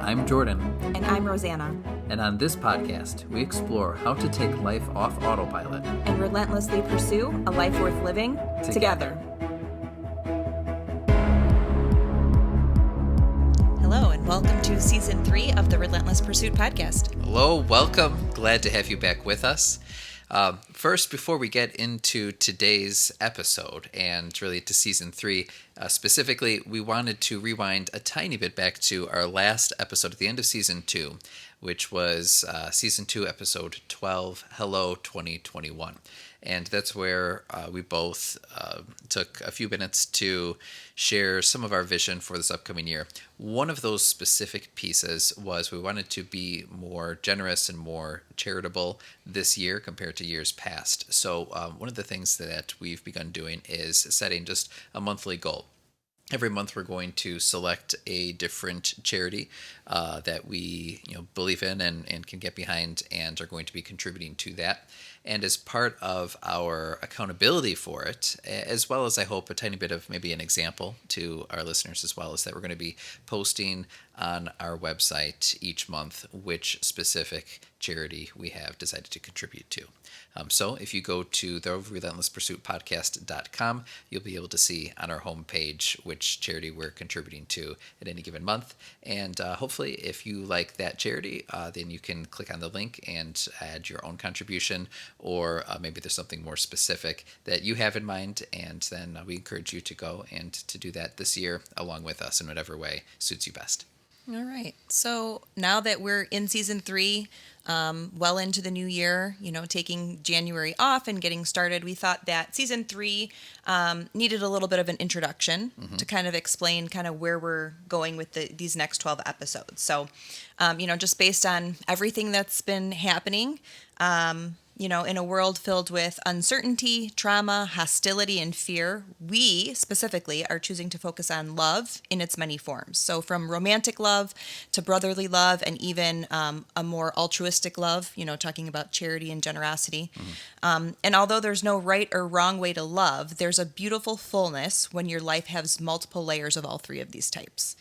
I'm Jordan. And I'm Rosanna. And on this podcast, we explore how to take life off autopilot and relentlessly pursue a life worth living together. Hello, and welcome to Season 3 of the Relentless Pursuit podcast. Hello, welcome. Glad to have you back with us. First, before we get into today's episode and really to Season 3, specifically, we wanted to rewind a tiny bit back to our last episode at the end of Season 2, which was Season 2, Episode 12, Hello 2021. And that's where we both took a few minutes to share some of our vision for this upcoming year. One of those specific pieces was we wanted to be more generous and more charitable this year compared to years past. So one of the things that we've begun doing is setting just a monthly goal. Every month we're going to select a different charity that we believe in and can get behind and are going to be contributing to that. And as part of our accountability for it, as well as I hope a tiny bit of maybe an example to our listeners as well, is that we're going to be posting on our website each month which specific charity we have decided to contribute to. So if you go to the relentlesspursuitpodcast.com, you'll be able to see on our homepage which charity we're contributing to at any given month. And hopefully if you like that charity, then you can click on the link and add your own contribution, or maybe there's something more specific that you have in mind, and then we encourage you to go and to do that this year along with us in whatever way suits you best. All right. So now that we're in Season 3, well into the new year, taking January off and getting started, we thought that Season 3 needed a little bit of an introduction to kind of explain kind of where we're going with these next 12 episodes. So, just based on everything that's been happening, in a world filled with uncertainty, trauma, hostility, and fear, we specifically are choosing to focus on love in its many forms. So from romantic love to brotherly love and even a more altruistic love, talking about charity and generosity. And although there's no right or wrong way to love, there's a beautiful fullness when your life has multiple layers of all three of these types.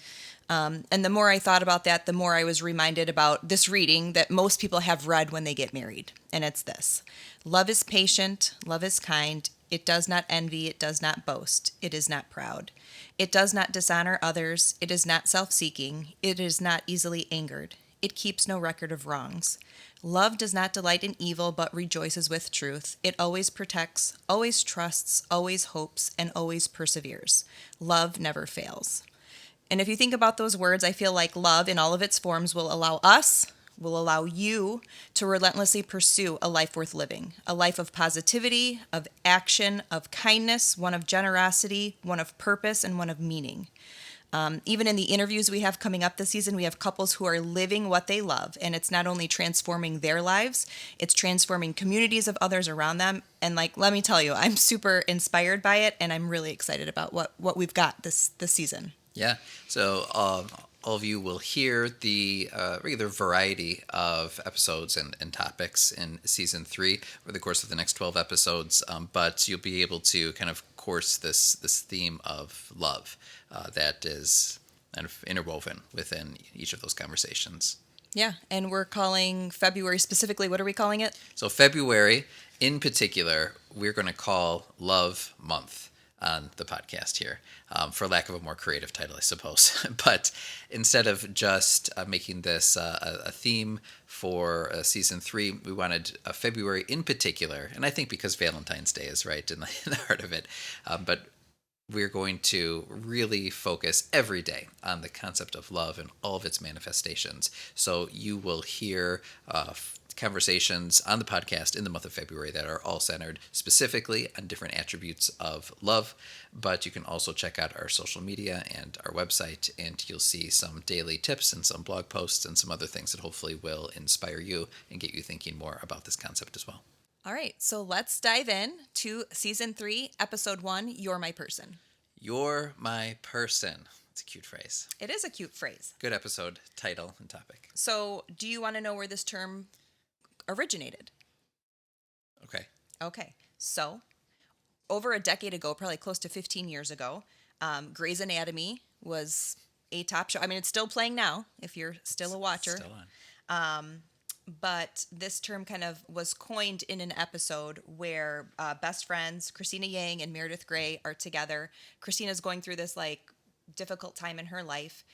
And the more I thought about that, the more I was reminded about this reading that most people have read when they get married. And it's this: love is patient, love is kind, it does not envy, it does not boast, it is not proud. It does not dishonor others, it is not self-seeking, it is not easily angered, it keeps no record of wrongs. Love does not delight in evil, but rejoices with truth. It always protects, always trusts, always hopes, and always perseveres. Love never fails. And if you think about those words, I feel like love in all of its forms will allow you to relentlessly pursue a life worth living, a life of positivity, of action, of kindness, one of generosity, one of purpose, and one of meaning. Even in the interviews we have coming up this season, we have couples who are living what they love, and it's not only transforming their lives, it's transforming communities of others around them. And let me tell you, I'm super inspired by it, and I'm really excited about what we've got this season. Yeah, so all of you will hear the regular variety of episodes and topics in Season 3 over the course of the next 12 episodes, but you'll be able to kind of course this theme of love that is kind of interwoven within each of those conversations. Yeah, and we're calling February specifically, what are we calling it? So February, in particular, we're going to call Love Month on the podcast here, for lack of a more creative title, I suppose. But instead of just making this a theme for Season 3, we wanted February in particular, and I think because Valentine's Day is right in the heart of it, but we're going to really focus every day on the concept of love and all of its manifestations. So you will hear conversations on the podcast in the month of February that are all centered specifically on different attributes of love, but you can also check out our social media and our website, and you'll see some daily tips and some blog posts and some other things that hopefully will inspire you and get you thinking more about this concept as well. All right, so let's dive in to Season 3, Episode 1, You're My Person. You're my person. It's a cute phrase. It is a cute phrase. Good episode title and topic. So do you want to know where this term originated? Okay. So over a decade ago, probably close to 15 years ago, Grey's Anatomy was a top show. I mean, it's still playing now if you're still a watcher. Still on. But this term kind of was coined in an episode where best friends Christina Yang and Meredith Grey are together. Christina's going through this like difficult time in her life,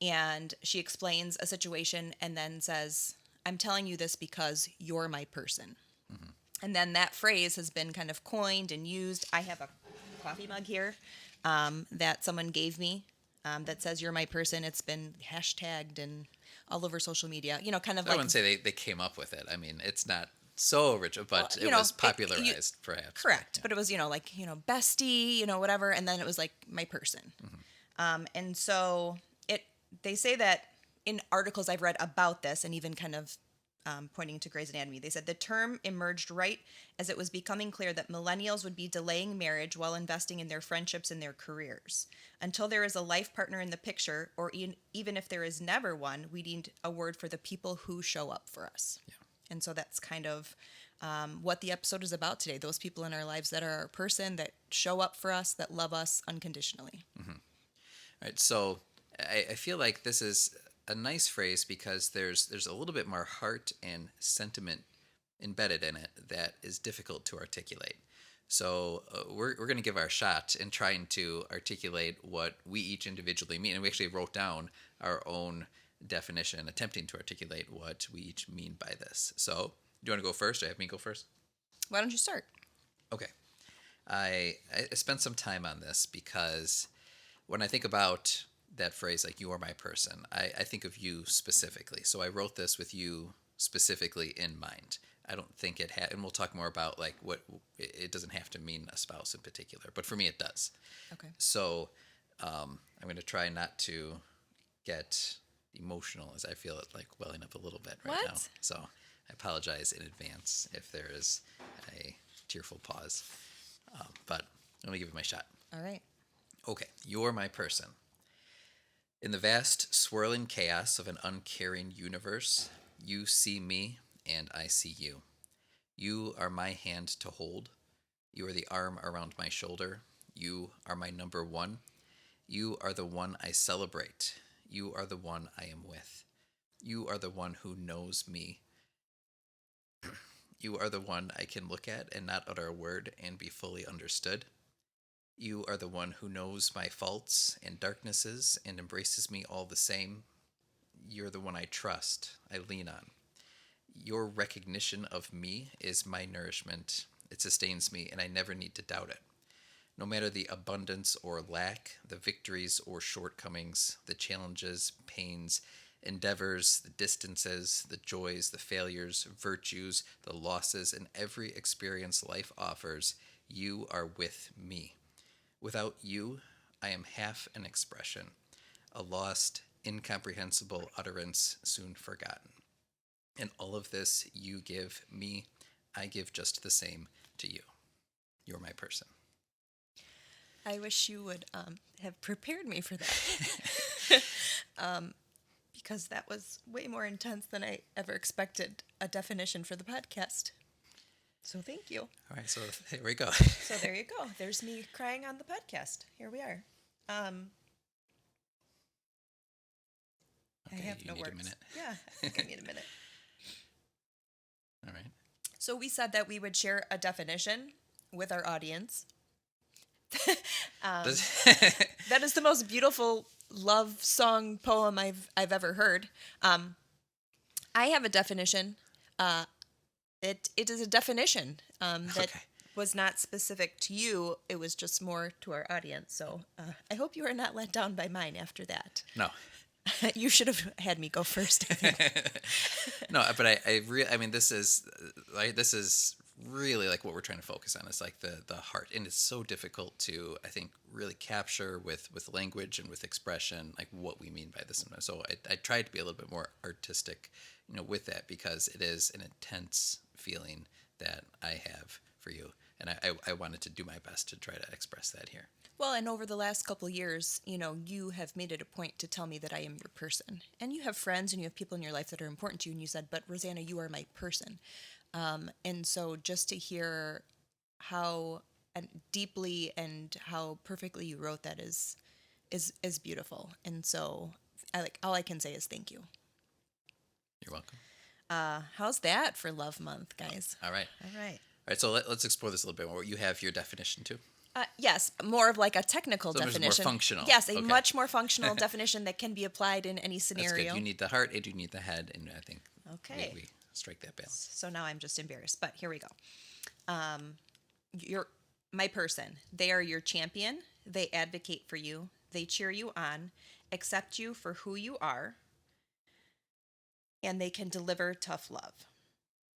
and she explains a situation and then says, "I'm telling you this because you're my person." Mm-hmm. And then that phrase has been kind of coined and used. I have a coffee mug here that someone gave me that says "You're my person." It's been hashtagged and all over social media. You know, kind of I like wouldn't say they came up with it. I mean, it's not so original, but well, you it know, was popularized, perhaps. correct. Yeah. But it was, like, bestie, whatever. And then it was like my person. And so they say that in articles I've read about this and even kind of pointing to Grey's Anatomy, they said the term emerged right as it was becoming clear that millennials would be delaying marriage while investing in their friendships and their careers. Until there is a life partner in the picture, or even if there is never one, we need a word for the people who show up for us. Yeah. And so that's kind of what the episode is about today. Those people in our lives that are our person, that show up for us, that love us unconditionally. Mm-hmm. All right. So I feel like this is a nice phrase because there's a little bit more heart and sentiment embedded in it that is difficult to articulate. So we're going to give our shot in trying to articulate what we each individually mean. And we actually wrote down our own definition, attempting to articulate what we each mean by this. So do you want to go first or have me go first? Why don't you start? Okay. I spent some time on this because when I think about that phrase, like "you are my person," I think of you specifically. So I wrote this with you specifically in mind. I don't think it had, and we'll talk more about like what it doesn't have to mean a spouse in particular, but for me it does. Okay. So I'm going to try not to get emotional as I feel it like welling up a little bit right now. What? So I apologize in advance if there is a tearful pause, but I'm going to give it my shot. All right. Okay, you're my person. In the vast, swirling chaos of an uncaring universe, you see me and I see you. You are my hand to hold. You are the arm around my shoulder. You are my number one. You are the one I celebrate. You are the one I am with. You are the one who knows me. You are the one I can look at and not utter a word and be fully understood. You are the one who knows my faults and darknesses and embraces me all the same. You're the one I trust, I lean on. Your recognition of me is my nourishment. It sustains me, and I never need to doubt it. No matter the abundance or lack, the victories or shortcomings, the challenges, pains, endeavors, the distances, the joys, the failures, virtues, the losses, and every experience life offers, you are with me. Without you, I am half an expression, a lost, incomprehensible utterance soon forgotten. And all of this you give me, I give just the same to you. You're my person. I wish you would have prepared me for that. Because that was way more intense than I ever expected a definition for the podcast. So thank you. All right, so here we go. So there you go. There's me crying on the podcast. Here we are. I Okay, have you no need words. a minute. Yeah, I think I need a minute. All right. So we said that we would share a definition with our audience. That is the most beautiful love song poem I've ever heard. I have a definition. It is a definition that Okay. was not specific to you. It was just more to our audience. So I hope you are not let down by mine after that. No. You should have had me go first. I think. No, but I mean, this is really like what we're trying to focus on. It's like the heart, and it's so difficult to, I think, really capture with language and with expression, like what we mean by this. So I tried to be a little bit more artistic, with that, because it is an intense feeling that I have for you, and I wanted to do my best to try to express that here. Well, and over the last couple years, you have made it a point to tell me that I am your person. And you have friends and you have people in your life that are important to you. And you said, but Rosanna, you are my person. And so just to hear how deeply and how perfectly you wrote that is is beautiful. And so all I can say is thank you. You're welcome. How's that for Love Month, guys? All right. All right. All right, so let's explore this a little bit more. You have your definition too. Yes, more of like a technical So it's definition. more functional. Yes, a Okay. much more functional definition that can be applied in any That's scenario. good. You need the heart and you need the head, and I think Okay. we strike that balance. So now I'm just embarrassed, but here we go. You're my person. They are your champion. They advocate for you. They cheer you on, accept you for who you are, and they can deliver tough love.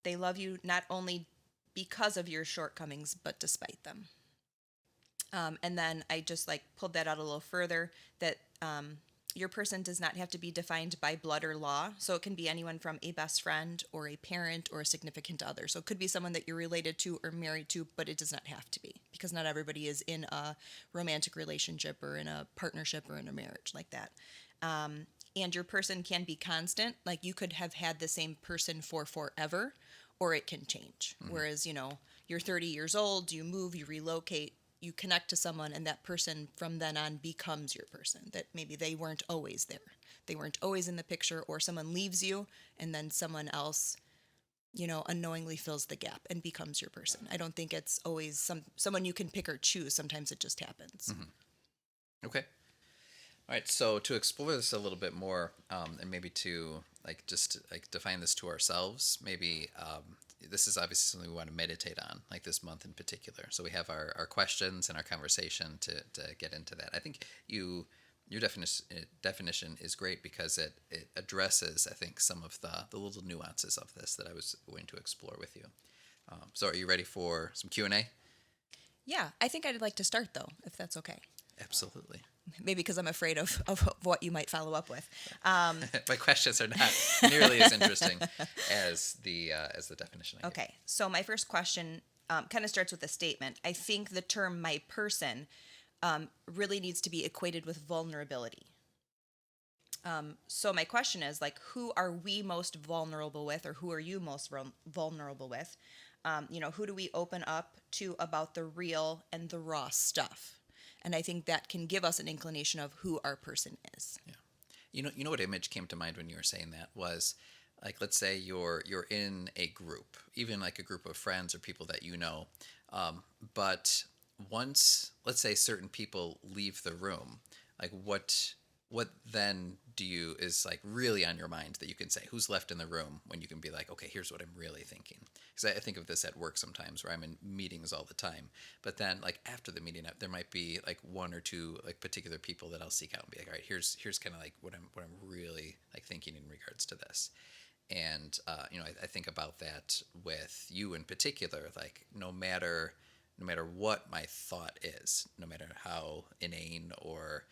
They love you not only because of your shortcomings, but despite them. And then I just like pulled that out a little further that your person does not have to be defined by blood or law. So it can be anyone from a best friend or a parent or a significant other. So it could be someone that you're related to or married to, but it does not have to be because not everybody is in a romantic relationship or in a partnership or in a marriage like that. And your person can be constant. Like you could have had the same person for forever, or it can change. Mm-hmm. Whereas, you're 30 years old, you move, you relocate, you connect to someone, and that person from then on becomes your person. That maybe they weren't always there. They weren't always in the picture, or someone leaves you, and then someone else, unknowingly fills the gap and becomes your person. I don't think it's always someone you can pick or choose. Sometimes it just happens. Mm-hmm. Okay. All right, so to explore this a little bit more, and maybe to define this to ourselves, maybe this is obviously something we want to meditate on, like this month in particular. So we have our questions and our conversation to get into that. I think your definition is great because it addresses, I think, some of the little nuances of this that I was going to explore with you. So are you ready for some Q&A? Yeah, I think I'd like to start, though, if that's okay. Absolutely. Maybe because I'm afraid of what you might follow up with. My questions are not nearly as interesting as the definition. Okay, so my first question kind of starts with a statement. I think the term "my person" really needs to be equated with vulnerability. So my question is, who are we most vulnerable with, or who are you most vulnerable with? Who do we open up to about the real and the raw stuff? And I think that can give us an inclination of who our person is. Yeah. You know what image came to mind when you were saying that was, like, let's say you're in a group, even like a group of friends or people that you know, but once, let's say, certain people leave the room, like what then is like really on your mind that you can say who's left in the room when you can be like, okay, here's what I'm really thinking. Because I think of this at work sometimes where I'm in meetings all the time, but then like after the meeting there might be like one or two like particular people that I'll seek out and be like, all right, here's kind of like what I'm really like thinking in regards to this. And I think about that with you in particular, like no matter what my thought is, no matter how inane or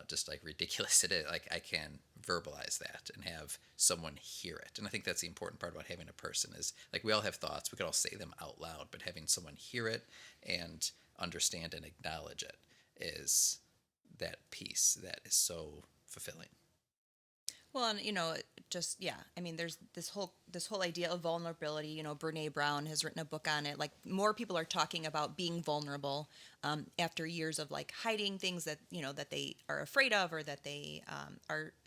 just like ridiculous it is, like I can verbalize that and have someone hear it. And I think that's the important part about having a person is like we all have thoughts, we could all say them out loud, but having someone hear it and understand and acknowledge it is that piece that is so fulfilling. Well, and I mean, there's this whole idea of vulnerability. Brene Brown has written a book on it. Like more people are talking about being vulnerable after years of like hiding things that that they are afraid of or that they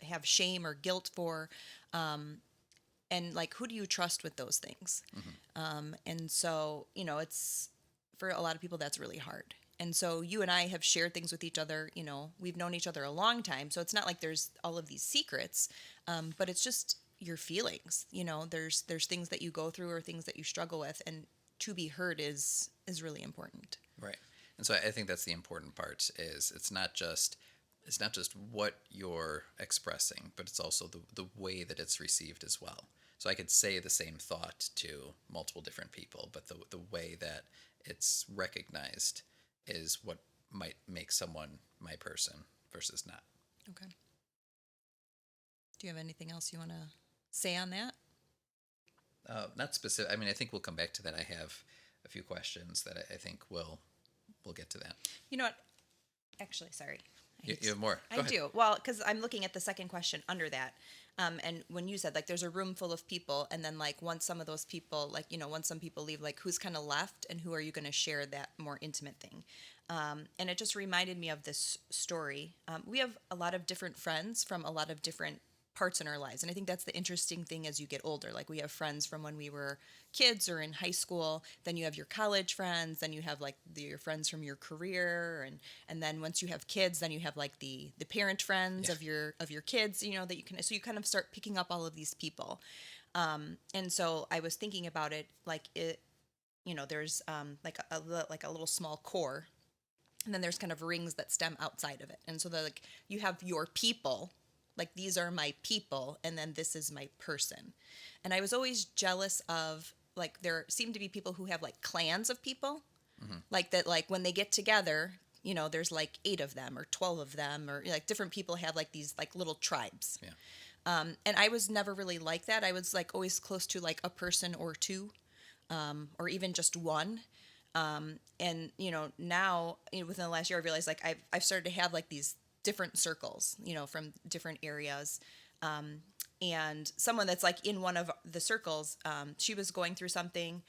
have shame or guilt for, and like who do you trust with those things? Mm-hmm. And so it's for a lot of people that's really hard. And so you and I have shared things with each other. We've known each other a long time. So it's not like there's all of these secrets, but it's just your feelings. There's things that you go through or things that you struggle with, and to be heard is really important. Right. And so I think that's the important part is it's not just what you're expressing, but it's also the way that it's received as well. So I could say the same thought to multiple different people, but the way that it's recognized is what might make someone my person versus not. Okay. Do you have anything else you want to say on that? Not specific. I mean, I think we'll come back to that. I have a few questions that I think we'll get to that. You know what? Actually, sorry. You have more. Go ahead. Do. Well, because I'm looking at the second question under that. And when you said, like, there's a room full of people, and then, like, once some of those people, like, once some people leave, like, who's kind of left, and who are you going to share that more intimate thing? And it just reminded me of this story. We have a lot of different friends from a lot of different parts in our lives. And I think that's the interesting thing as you get older. Like we have friends from when we were kids or in high school, then you have your college friends, then you have like your friends from your career, and then once you have kids, then you have like the parent friends of your kids, that you can, so you kind of start picking up all of these people. And so I was thinking about it like there's like a little small core, and then there's kind of rings that stem outside of it. And so like you have your people, like these are my people, and then this is my person. And I was always jealous of, like, there seem to be people who have like clans of people, like that, like when they get together, there's like 8 of them or 12 of them, or like different people have like these like little tribes. Yeah. And I was never really like that. I was like always close to like a person or two, or even just one. And now, within the last year, I realized like I've started to have like these different circles, from different areas. And someone that's like in one of the circles, she was going through something.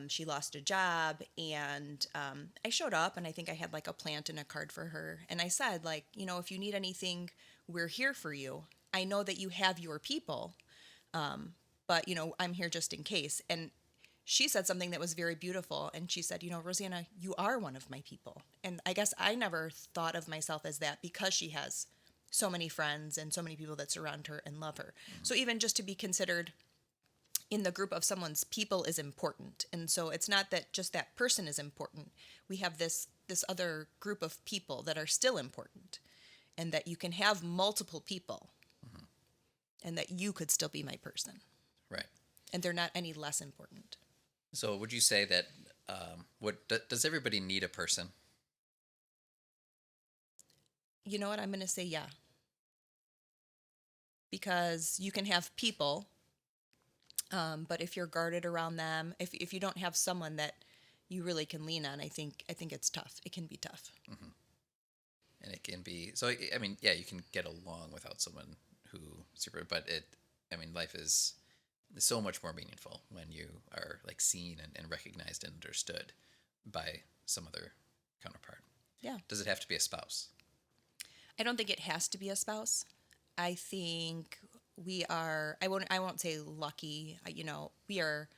She lost a job, and I showed up, and I think I had like a plant and a card for her. And I said, like, if you need anything, we're here for you. I know that you have your people, but I'm here just in case. And she said something that was very beautiful. And she said, Rosanna, you are one of my people. And I guess I never thought of myself as that, because she has so many friends and so many people that surround her and love her. So even just to be considered in the group of someone's people is important. And so it's not that just that person is important. We have this other group of people that are still important, and that you can have multiple people, and that you could still be my person. Right. And they're not any less important. So would you say that does everybody need a person? You know what? I'm going to say yeah. Because you can have people, but if you're guarded around them, if you don't have someone that you really can lean on, I think it's tough. It can be tough. Mm-hmm. And it can be, so I mean, yeah, you can get along without someone who but life is so much more meaningful when you are like seen and recognized and understood by some other counterpart. Yeah. Does it have to be a spouse? I don't think it has to be a spouse. I think we are, I won't say lucky, we are,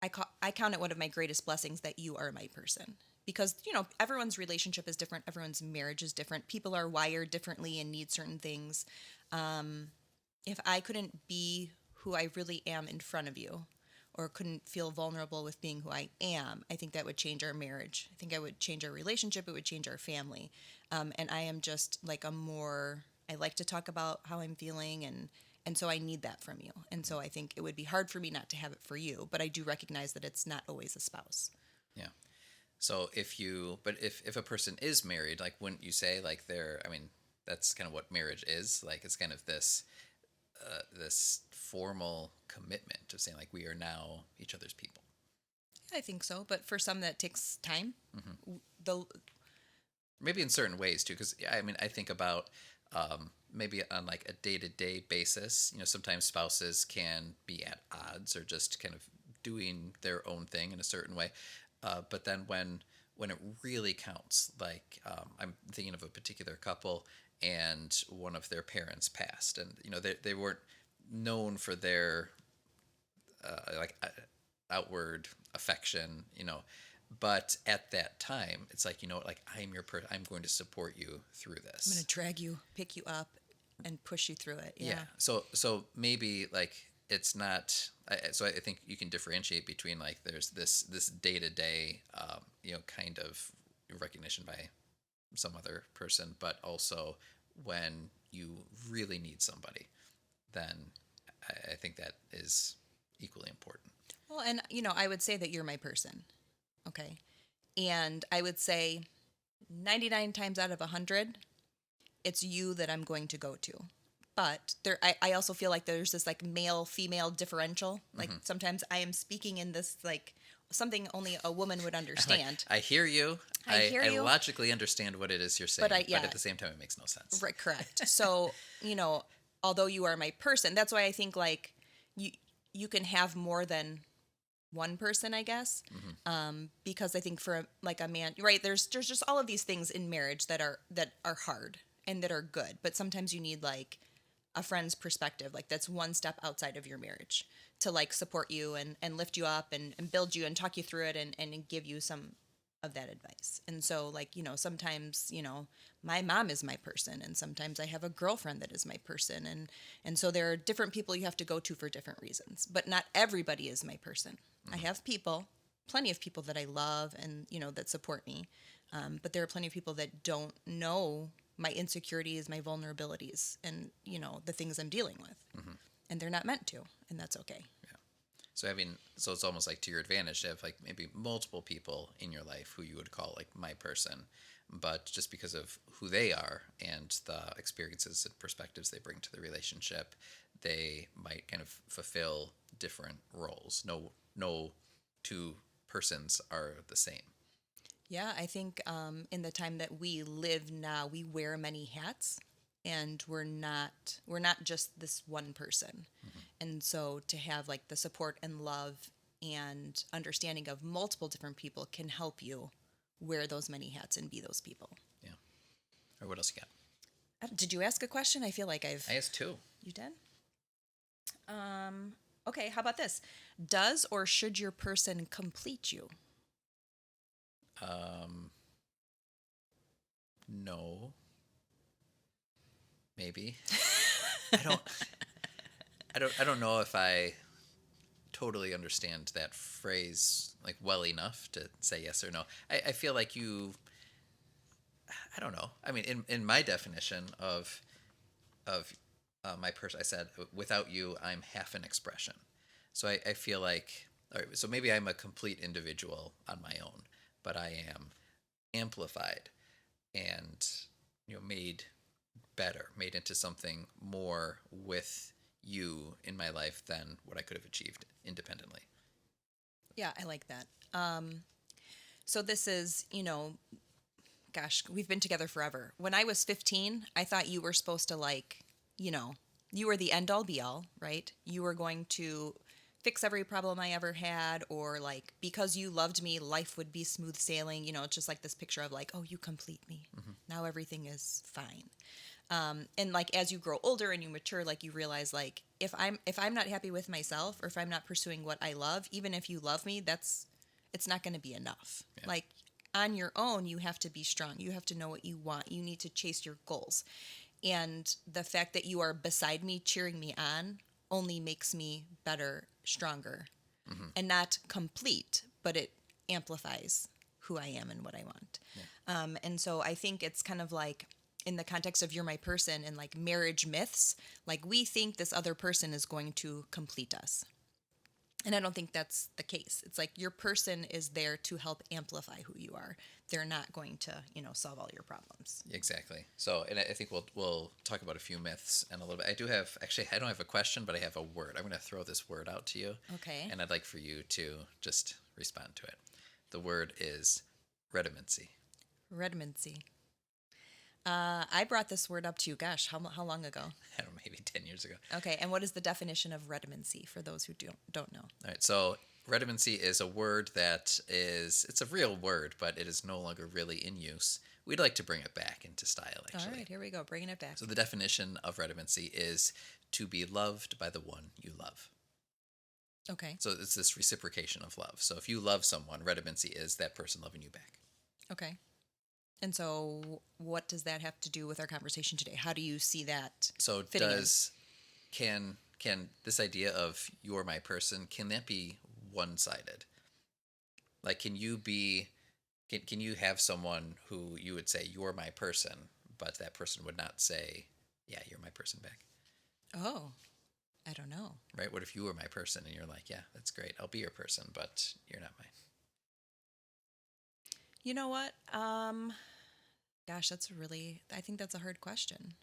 I count it one of my greatest blessings that you are my person. Because, everyone's relationship is different. Everyone's marriage is different. People are wired differently and need certain things. If I couldn't be who I really am in front of you, or couldn't feel vulnerable with being who I am, I think that would change our marriage. I think I would change our relationship. It would change our family. And I am just like I like to talk about how I'm feeling, and so I need that from you. And so I think it would be hard for me not to have it for you, but I do recognize that it's not always a spouse. Yeah. So if a person is married, like, wouldn't you say like that's kind of what marriage is? Like, it's kind of this formal commitment of saying like we are now each other's people. I think so, but for some that takes time. Mm-hmm. Maybe in certain ways too, because I think about maybe on like a day-to-day basis, sometimes spouses can be at odds or just kind of doing their own thing in a certain way. But then when it really counts, like I'm thinking of a particular couple, and one of their parents passed, and they weren't known for their outward affection, but at that time, it's like, like I'm I'm going to support you through this. I'm going to drag you, pick you up, and push you through it. Yeah. So maybe like it's not. So I think you can differentiate between like there's this day-to-day, kind of recognition by some other person, but also when you really need somebody, then I think that is equally important. Well, and I would say that you're my person. Okay. And I would say 99 times out of 100, it's you that I'm going to go to. But I also feel like there's this like male female differential. Like sometimes I am speaking in this like something only a woman would understand. I hear you. I logically understand what it is you're saying, but at the same time, it makes no sense. Right, correct. So, although you are my person, that's why I think like you can have more than one person, I guess. Because I think for like a man, right, there's just all of these things in marriage that are hard and that are good, but sometimes you need like a friend's perspective, like that's one step outside of your marriage to like support you and lift you up and build you and talk you through it and give you some of that advice. And so like, sometimes, my mom is my person and sometimes I have a girlfriend that is my person. And so there are different people you have to go to for different reasons, but not everybody is my person. I have people, plenty of people that I love and, that support me. But there are plenty of people that don't know my insecurities, my vulnerabilities, and, the things I'm dealing with. And they're not meant to, and that's okay. Yeah. So it's almost like to your advantage to have like maybe multiple people in your life who you would call like my person, but just because of who they are and the experiences and perspectives they bring to the relationship, they might kind of fulfill different roles. No two persons are the same. Yeah, I think in the time that we live now, we wear many hats, and we're not just this one person. And so to have like the support and love and understanding of multiple different people can help you wear those many hats and be those people. Yeah. Or what else you got? Did you ask a question? I feel like I asked two. You did? Okay, how about this? Does or should your person complete you? No. Maybe. I don't. I don't know if I totally understand that phrase like well enough to say yes or no. I feel like you. I don't know. I mean, in my definition of my person, I said without you, I'm half an expression. So I feel like all right. So maybe I'm a complete individual on my own, but I am amplified and made better, made into something more with you in my life than what I could have achieved independently. Yeah, I like that. So this is, gosh, we've been together forever. When I was 15, I thought you were supposed to you know, you were the end all be all, right? You were going to fix every problem I ever had, or like because you loved me, life would be smooth sailing. It's just like this picture of like, oh, you complete me. Now everything is fine. And like as you grow older and you mature, like you realize like if I'm not happy with myself or if I'm not pursuing what I love, even if you love me, it's not going to be enough. Yeah. Like on your own, you have to be strong. You have to know what you want. You need to chase your goals. And the fact that you are beside me, cheering me on, only makes me better, stronger, and not complete, but it amplifies who I am and what I want. Yeah. And so I think it's kind of like in the context of you're my person and like marriage myths, like we think this other person is going to complete us. And I don't think that's the case. It's like your person is there to help amplify who you are. They're not going to, solve all your problems. Exactly. So, and I think we'll talk about a few myths in a little bit. I don't have a question, but I have a word. I'm going to throw this word out to you. Okay. And I'd like for you to just respond to it. The word is redundancy. Redundancy. I brought this word up to you, gosh, how long ago? I don't know, maybe 10 years ago. Okay, and what is the definition of redundancy for those who don't know? All right, so redundancy is a word it's a real word, but it is no longer really in use. We'd like to bring it back into style, actually. All right, here we go, bringing it back. So the definition of redundancy is to be loved by the one you love. Okay. So it's this reciprocation of love. So if you love someone, redundancy is that person loving you back. Okay. And so what does that have to do with our conversation today? How do you see that So fitting in? can this idea of you're my person, can that be one-sided? Like can you have someone who you would say you're my person, but that person would not say, yeah, you're my person back? Oh, I don't know. Right? What if you were my person and you're like, yeah, that's great. I'll be your person, but you're not mine. You know what? Gosh, I think that's a hard question.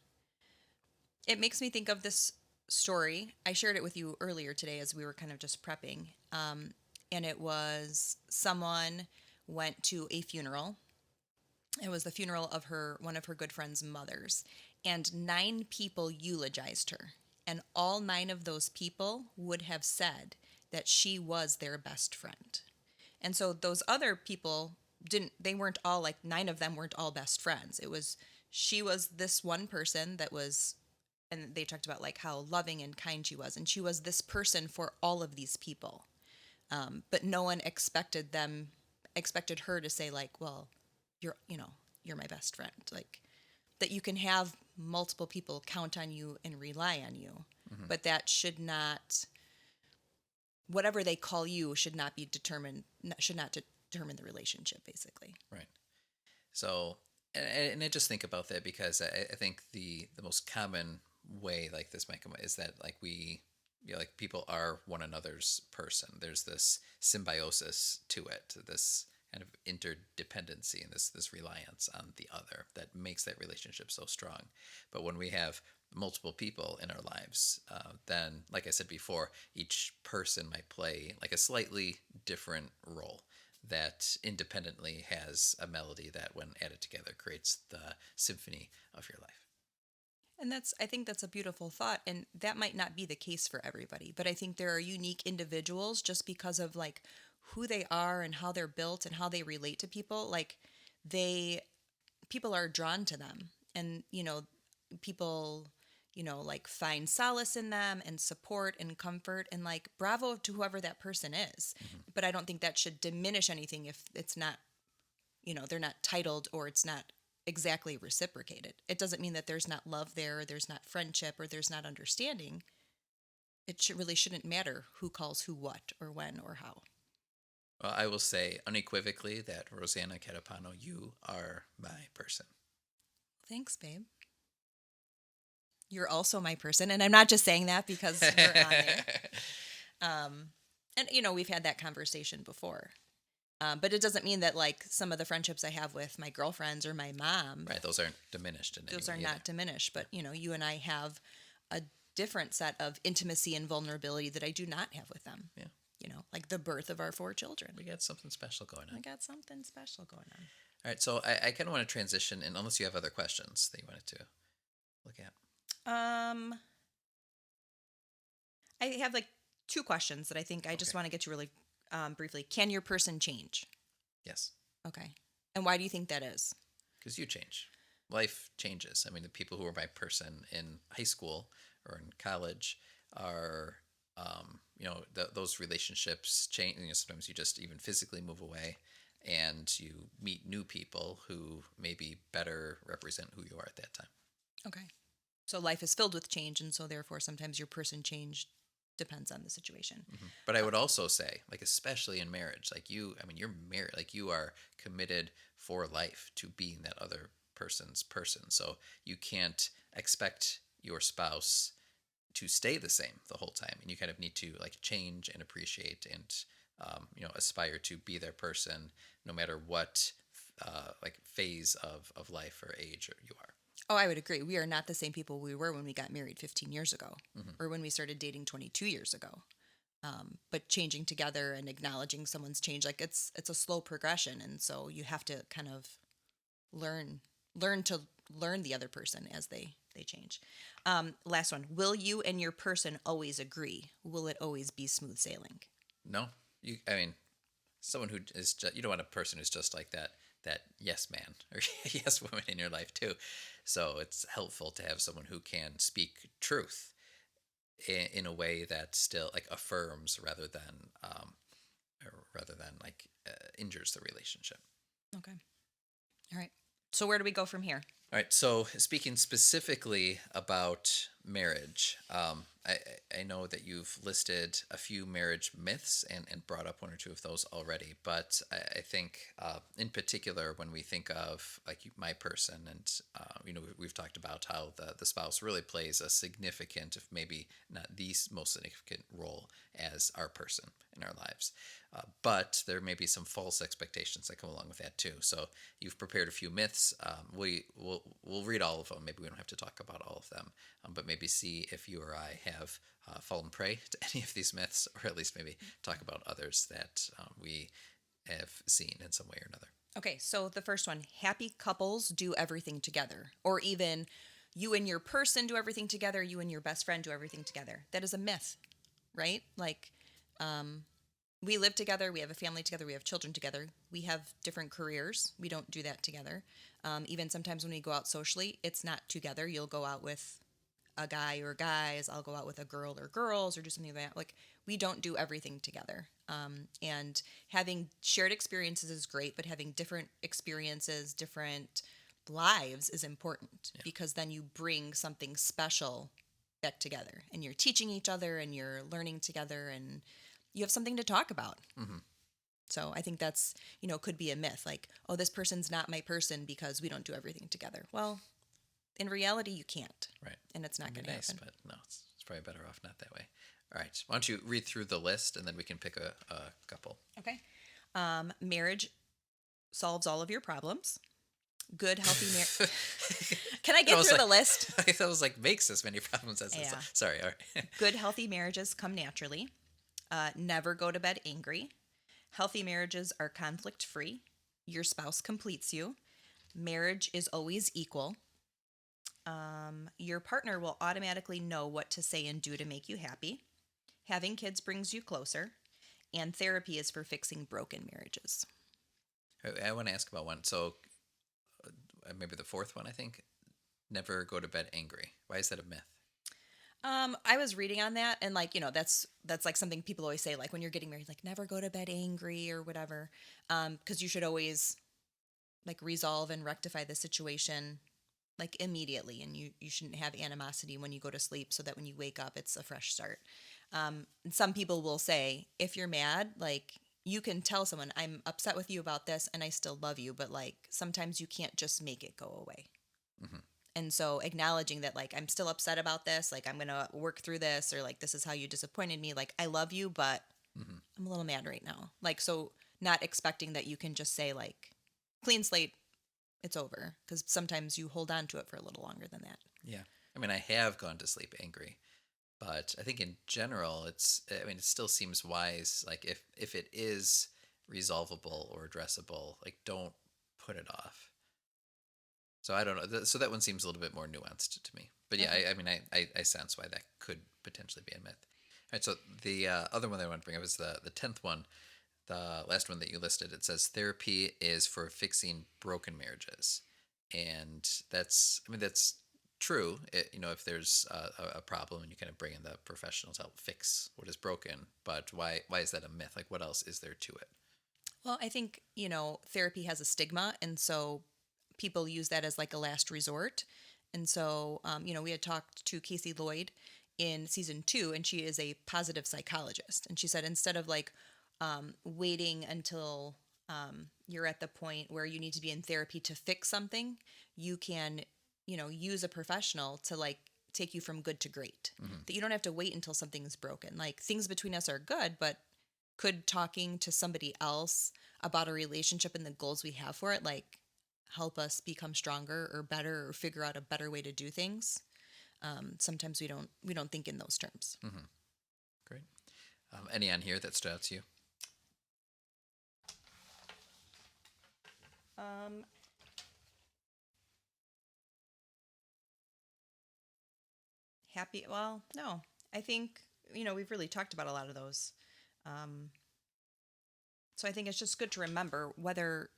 It makes me think of this story. I shared it with you earlier today as we were kind of just prepping. And it was someone went to a funeral. It was the funeral of one of her good friend's mothers, and 9 people eulogized her. And all 9 of those people would have said, that she was their best friend. And so those other people they weren't all like, 9 of them weren't all best friends. It was, she was this one person that was, and they talked about like how loving and kind she was. And she was this person for all of these people. But no one expected her to say like, well, you're my best friend. Like, that you can have multiple people count on you and rely on you, but that should not, whatever they call you should not determine the relationship, basically. Right. So, and I just think about that because I think the most common way like this might come is that like like people are one another's person. There's this symbiosis to it, this kind of interdependency and this reliance on the other that makes that relationship so strong. But when we have multiple people in our lives, then, like I said before, each person might play like a slightly different role that independently has a melody that, when added together, creates the symphony of your life. And I think that's a beautiful thought. And that might not be the case for everybody, but I think there are unique individuals just because of like who they are and how they're built and how they relate to people. Like, people are drawn to them, and, people, like find solace in them and support and comfort, and like, bravo to whoever that person is. But I don't think that should diminish anything if it's not, they're not titled, or it's not exactly reciprocated. It doesn't mean that there's not love there, or there's not friendship, or there's not understanding. It really shouldn't matter who calls who what, or when, or how. Well, I will say unequivocally that Rosanna Catapano, you are my person. Thanks, babe. You're also my person, and I'm not just saying that because we're on there. And we've had that conversation before. But it doesn't mean that like some of the friendships I have with my girlfriends or my mom, right? Those aren't diminished in any way. Those are not diminished. But you and I have a different set of intimacy and vulnerability that I do not have with them. Yeah. Like the birth of our 4 children. We got something special going on. All right, so I kind of want to transition, and unless you have other questions that you wanted to look at. I have like 2 questions that I think I just want to get to really briefly. Can your person change? Yes. Okay. And why do you think that is? Because you change. Life changes. I mean, the people who were my person in high school or in college are, those relationships change. Sometimes you just even physically move away, and you meet new people who maybe better represent who you are at that time. Okay. So life is filled with change, and so therefore sometimes your person change depends on the situation. But I would also say, like, especially in marriage, like you're married, like you are committed for life to being that other person's person. So you can't expect your spouse to stay the same the whole time, and you kind of need to like change and appreciate and aspire to be their person no matter what like phase of life or age you are. Oh, I would agree. We are not the same people we were when we got married 15 years ago, or when we started dating 22 years ago. But changing together and acknowledging someone's change, like it's a slow progression, and so you have to kind of learn the other person as they change. Last one: will you and your person always agree? Will it always be smooth sailing? No, someone who is just, you don't want a person who's just like that yes man or yes woman in your life too. So it's helpful to have someone who can speak truth in a way that still like affirms rather than injures the relationship. Okay. All right. So where do we go from here? All right. So speaking specifically about marriage, I know that you've listed a few marriage myths and brought up 1 or 2 of those already. But I think in particular, when we think of like my person, and we've talked about how the spouse really plays a significant, if maybe not the most significant role as our person in our lives. But there may be some false expectations that come along with that too. So you've prepared a few myths. We'll read all of them. Maybe we don't have to talk about all of them, but maybe see if you or I have fallen prey to any of these myths, or at least maybe talk about others that we have seen in some way or another. Okay, so the first one: happy couples do everything together, or even you and your person do everything together, you and your best friend do everything together. That is a myth, right? Like, we live together, we have a family together, we have children together. We have different careers. We don't do that together. Even sometimes when we go out socially, it's not together. You'll go out with a guy or guys. I'll go out with a girl or girls or do something like that. Like, we don't do everything together. And having shared experiences is great, but having different experiences, different lives is important because then you bring something special back together and you're teaching each other and you're learning together and you have something to talk about. So I think that's, could be a myth. Like, oh, this person's not my person because we don't do everything together. Well, in reality, you can't. Right. And it's not going to happen. But no, it's probably better off not that way. All right. Why don't you read through the list and then we can pick a couple. Okay. Marriage solves all of your problems. Good, healthy marriage. Can I get through the list? I thought it was like makes as many problems as Yeah. Sorry. All right. Good, healthy marriages come naturally. Never go to bed angry. Healthy marriages are conflict free. Your spouse completes you. Marriage is always equal. Your partner will automatically know what to say and do to make you happy. Having kids brings you closer. And therapy is for fixing broken marriages. I want to ask about one. So maybe the fourth one, I think. Never go to bed angry. Why is that a myth? I was reading on that, and that's like something people always say, like when you're getting married, like never go to bed angry or whatever, because you should always like resolve and rectify the situation like immediately, and you shouldn't have animosity when you go to sleep, so that when you wake up, it's a fresh start. And some people will say, if you're mad, like you can tell someone, I'm upset with you about this, and I still love you, but like sometimes you can't just make it go away. And so acknowledging that, like, I'm still upset about this, like, I'm going to work through this, or like, this is how you disappointed me. Like, I love you, but I'm a little mad right now. Like, so not expecting that you can just say, like, clean slate, it's over. Because sometimes you hold on to it for a little longer than that. Yeah. I mean, I have gone to sleep angry, but I think in general, it still seems wise. Like, if it is resolvable or addressable, like, don't put it off. So I don't know. So that one seems a little bit more nuanced to me. But yeah, okay. I sense why that could potentially be a myth. All right, so the other one that I want to bring up is the 10th one, the last one that you listed. It says therapy is for fixing broken marriages. And that's true. If there's a problem and you kind of bring in the professionals to help fix what is broken. But why is that a myth? Like, what else is there to it? Well, I think, therapy has a stigma. And so people use that as like a last resort. And so, we had talked to Casey Lloyd in season 2, and she is a positive psychologist. And she said, instead of like waiting until you're at the point where you need to be in therapy to fix something, you can, use a professional to like take you from good to great. That you don't have to wait until something's broken. Like, things between us are good, but could talking to somebody else about a relationship and the goals we have for it, like, help us become stronger or better or figure out a better way to do things? Sometimes we don't think in those terms. Great. Any on here that stood out to you? Happy? Well, no. I think we've really talked about a lot of those. So I think it's just good to remember, whether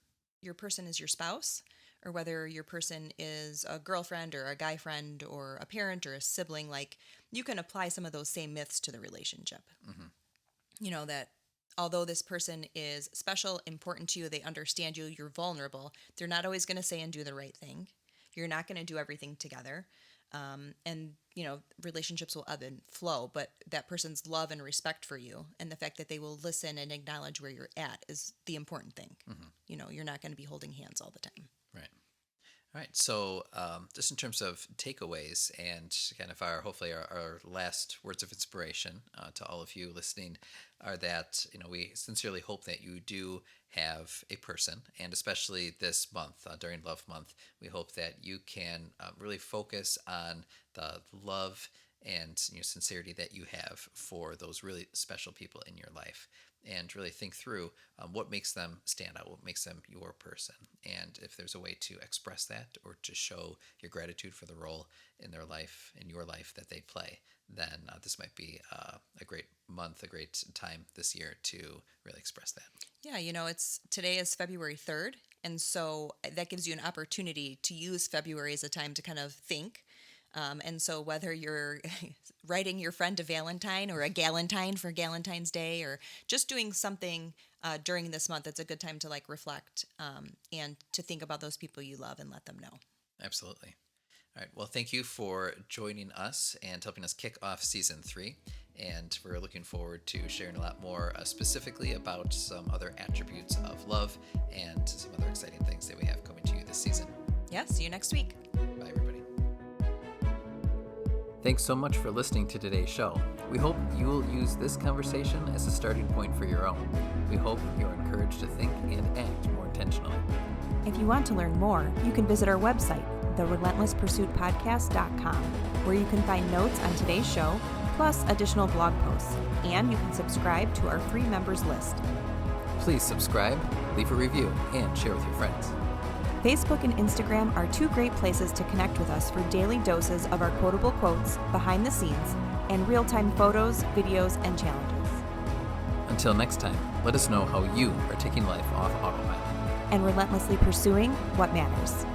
your person is your spouse or whether your person is a girlfriend or a guy friend or a parent or a sibling, like, you can apply some of those same myths to the relationship. That although this person is special, important to you, they understand you, you're vulnerable, they're not always going to say and do the right thing. You're not going to do everything together. And relationships will ebb and flow, but that person's love and respect for you and the fact that they will listen and acknowledge where you're at is the important thing. You're not going to be holding hands all the time. Right. All right. So just in terms of takeaways and kind of hopefully our last words of inspiration to all of you listening are that, we sincerely hope that you do have a person, and especially this month, during Love Month, we hope that you can really focus on the love and sincerity that you have for those really special people in your life, and really think through what makes them stand out, what makes them your person, and if there's a way to express that or to show your gratitude for the role in their life, in your life, that they play, then this might be a great month, a great time this year to really express that. Yeah, today is February 3rd, and so that gives you an opportunity to use February as a time to kind of think. And so whether you're writing your friend a Valentine or a Galentine for Galentine's Day, or just doing something during this month, it's a good time to reflect and to think about those people you love and let them know. Absolutely. All right. Well, thank you for joining us and helping us kick off season 3. And we're looking forward to sharing a lot more specifically about some other attributes of love and some other exciting things that we have coming to you this season. Yeah. See you next week. Bye, everybody. Thanks so much for listening to today's show. We hope you will use this conversation as a starting point for your own. We hope you're encouraged to think and act more intentionally. If you want to learn more, you can visit our website, therelentlesspursuitpodcast.com, where you can find notes on today's show, plus additional blog posts, and you can subscribe to our free members list. Please subscribe, leave a review, and share with your friends. Facebook and Instagram are 2 great places to connect with us for daily doses of our quotable quotes, behind the scenes, and real-time photos, videos, and challenges. Until next time, let us know how you are taking life off autopilot And relentlessly pursuing what matters.